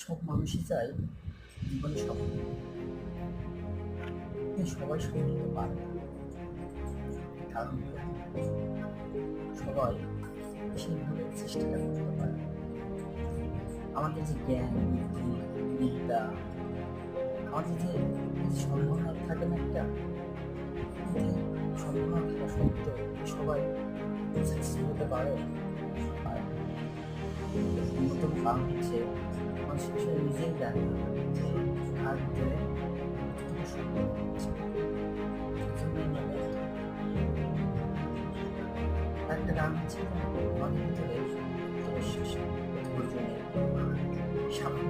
সব মানুষই চায় জীবনে সফল হতে। কিন্তু সবাই সফল হতে পারে না। কারণ সবাই সেইভাবে চেষ্টাটা করতে পারে না। আমাদের যে জ্ঞান, বুদ্ধি, বিদ্যা, আমাদের যে সম্ভাবনা থাকে না একটা, কিন্তু সম্ভাবনা থাকা সত্ত্বেও সবাই সাকসেসফুল হতে পারে পারে না। এর অন্যতম কারণ হচ্ছে মানুষ আসলে নিজেই জানে যে তার ভিতরে কতটুকু সম্ভাবনা আছে। সেজন্যই না ব্যর্থ। আরেকটা কারণ হচ্ছে আমাদের ভিতরে আত্মবিশ্বাস, ধৈর্য নেই, সাফল্য